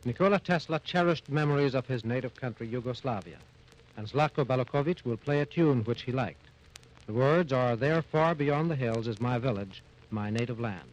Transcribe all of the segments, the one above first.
Nikola Tesla cherished memories of his native country, Yugoslavia, and Zlatko Balоковиќ will play a tune which he liked. The words are, "There far beyond the hills is my village, my native land."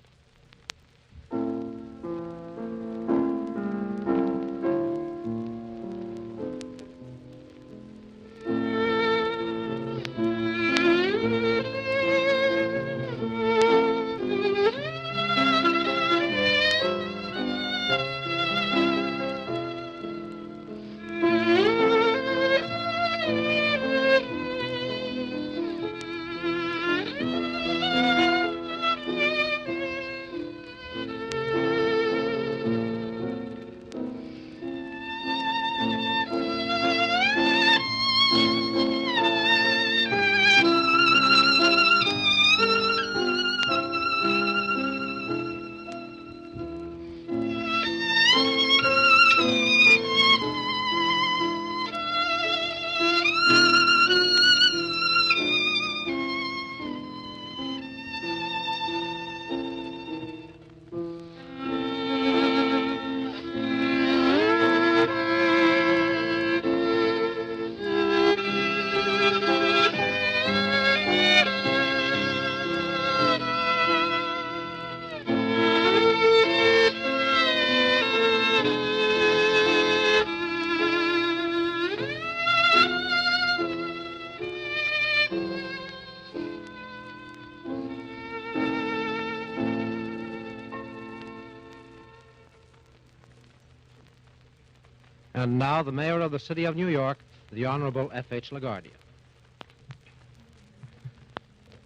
And now the mayor of the city of New York, the Honorable F.H. La Guardia.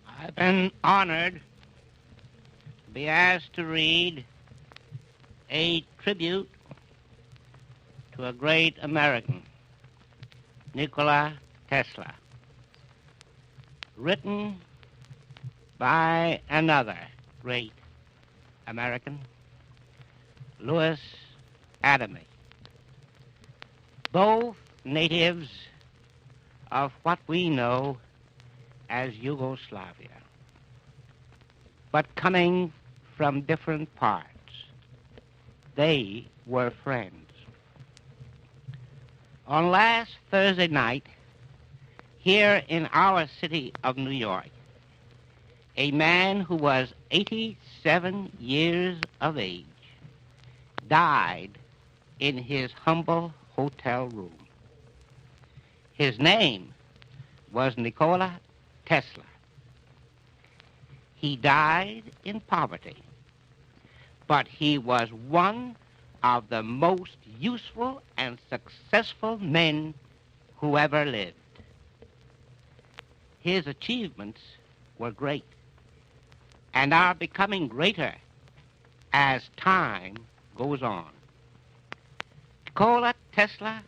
I've been honored to be asked to read a tribute to a great American, Nikola Tesla, written by another great American, Louis Адамич, both natives of what we know as Yugoslavia, but coming from different parts. They were friends. On last Thursday night, here in our city of New York, a man who was 87 years of age died in his humble hotel room. His name was Nikola Tesla. He died in poverty, but he was one of the most useful and successful men who ever lived. His achievements were great and are becoming greater as time goes on. Nikola Tesla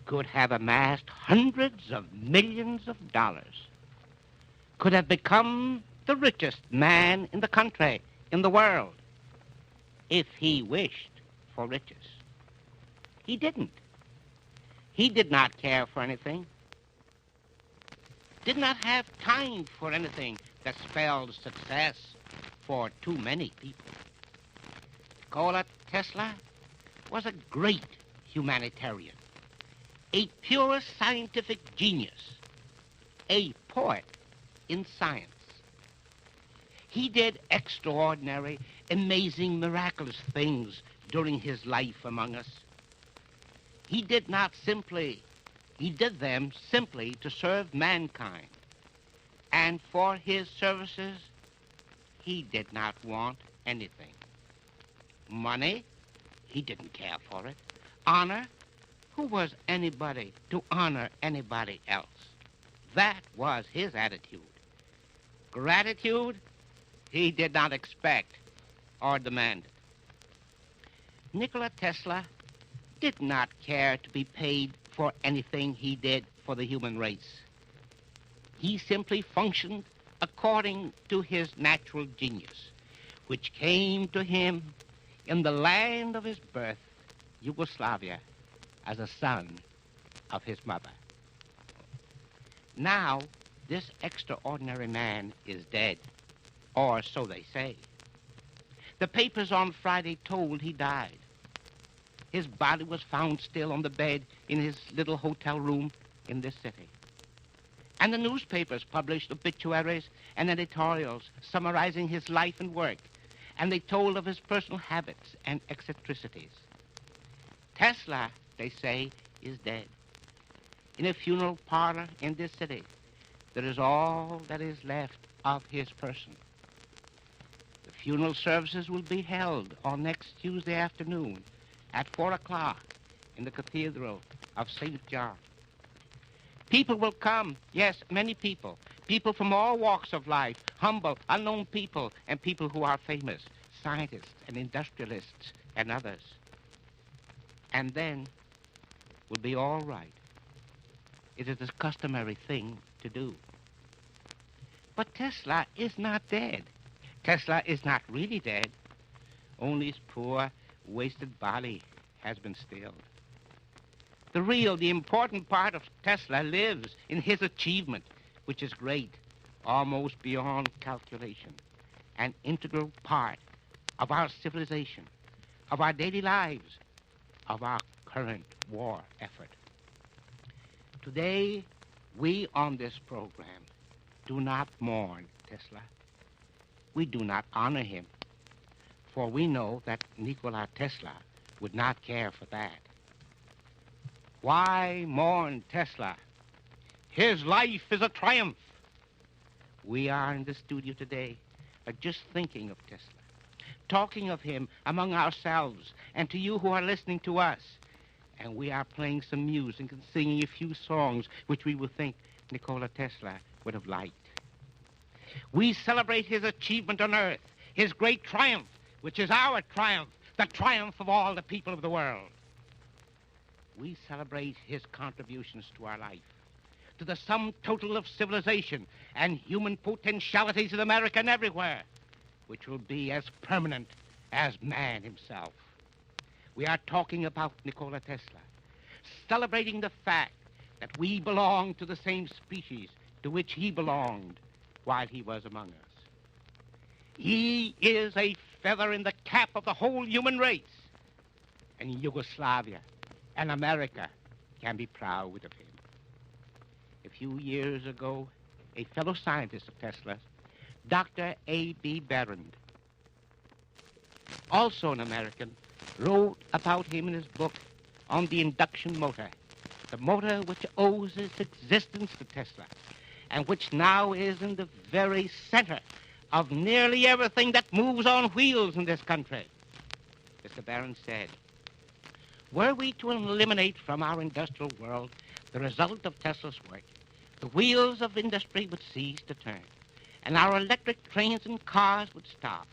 could have amassed hundreds of millions of dollars, could have become the richest man in the country, in the world, if he wished for riches. He didn't. He did not care for anything, did not have time for anything that spelled success for too many people. Nikola Tesla was a great humanitarian, a pure scientific genius, a poet in science. He did extraordinary, amazing, miraculous things during his life among us. He did them simply to serve mankind. And for his services, he did not want anything. Money, he didn't care for it. Honor, who was anybody to honor anybody else? That was his attitude. Gratitude, he did not expect or demand. Nikola Tesla did not care to be paid for anything he did for the human race. He simply functioned according to his natural genius, which came to him in the land of his birth, Yugoslavia, as a son of his mother. Now, this extraordinary man is dead, or so they say. The papers on Friday told he died. His body was found still on the bed in his little hotel room in this city. And the newspapers published obituaries and editorials summarizing his life and work, and they told of his personal habits and eccentricities. Tesla, they say, is dead. In a funeral parlor in this city, there is all that is left of his person. The funeral services will be held on next Tuesday afternoon at 4 o'clock in the Cathedral of St. John. People will come, yes, many people. People from all walks of life, humble, unknown people, and people who are famous, scientists and industrialists and others. And then will be all right. It is the customary thing to do. But Tesla is not dead. Tesla is not really dead. Only his poor, wasted body has been stilled. The important part of Tesla lives in his achievement, which is great, almost beyond calculation, an integral part of our civilization, of our daily lives, of our current war effort. Today, we on this program do not mourn Tesla. We do not honor him, for we know that Nikola Tesla would not care for that. Why mourn Tesla? His life is a triumph. We are in the studio today just thinking of Tesla, talking of him among ourselves and to you who are listening to us. And we are playing some music and singing a few songs which we would think Nikola Tesla would have liked. We celebrate his achievement on earth, his great triumph, which is our triumph, the triumph of all the people of the world. We celebrate his contributions to our life, to the sum total of civilization and human potentialities in America and everywhere, which will be as permanent as man himself. We are talking about Nikola Tesla, celebrating the fact that we belong to the same species to which he belonged while he was among us. He is a feather in the cap of the whole human race, and Yugoslavia and America can be proud of him. A few years ago, a fellow scientist of Tesla's, Dr. A.B. Barrand, also an American, wrote about him in his book on the induction motor, the motor which owes its existence to Tesla, and which now is in the very center of nearly everything that moves on wheels in this country. Mr. Barrand said, were we to eliminate from our industrial world the result of Tesla's work, the wheels of industry would cease to turn, and our electric trains and cars would stop.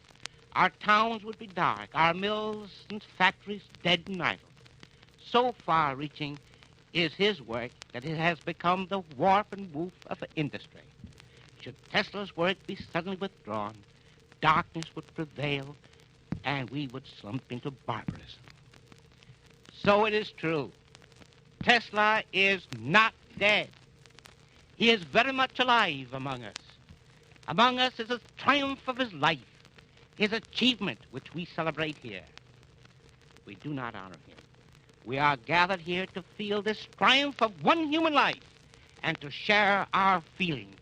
Our towns would be dark, our mills and factories dead and idle. So far-reaching is his work that it has become the warp and woof of industry. Should Tesla's work be suddenly withdrawn, darkness would prevail, and we would slump into barbarism. So it is true. Tesla is not dead. He is very much alive among us. Among us is the triumph of his life, his achievement, which we celebrate here. We do not honor him. We are gathered here to feel this triumph of one human life and to share our feeling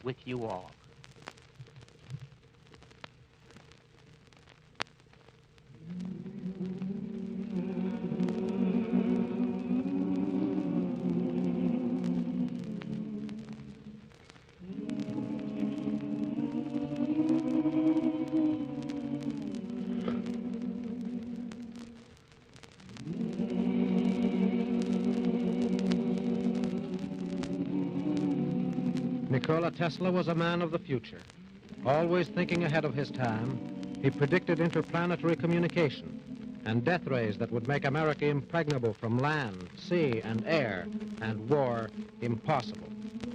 with you all. Nikola Tesla was a man of the future. Always thinking ahead of his time, he predicted interplanetary communication and death rays that would make America impregnable from land, sea, and air, and war impossible.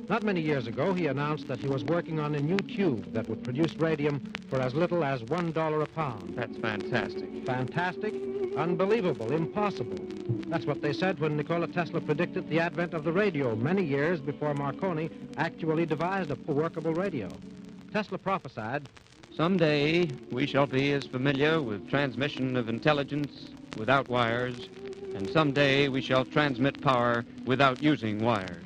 Not many years ago, he announced that he was working on a new tube that would produce radium for as little as $1 a pound. That's fantastic. Fantastic, unbelievable, impossible. That's what they said when Nikola Tesla predicted the advent of the radio many years before Marconi actually devised a workable radio. Tesla prophesied, "Someday we shall be as familiar with transmission of intelligence without wires, and someday we shall transmit power without using wires."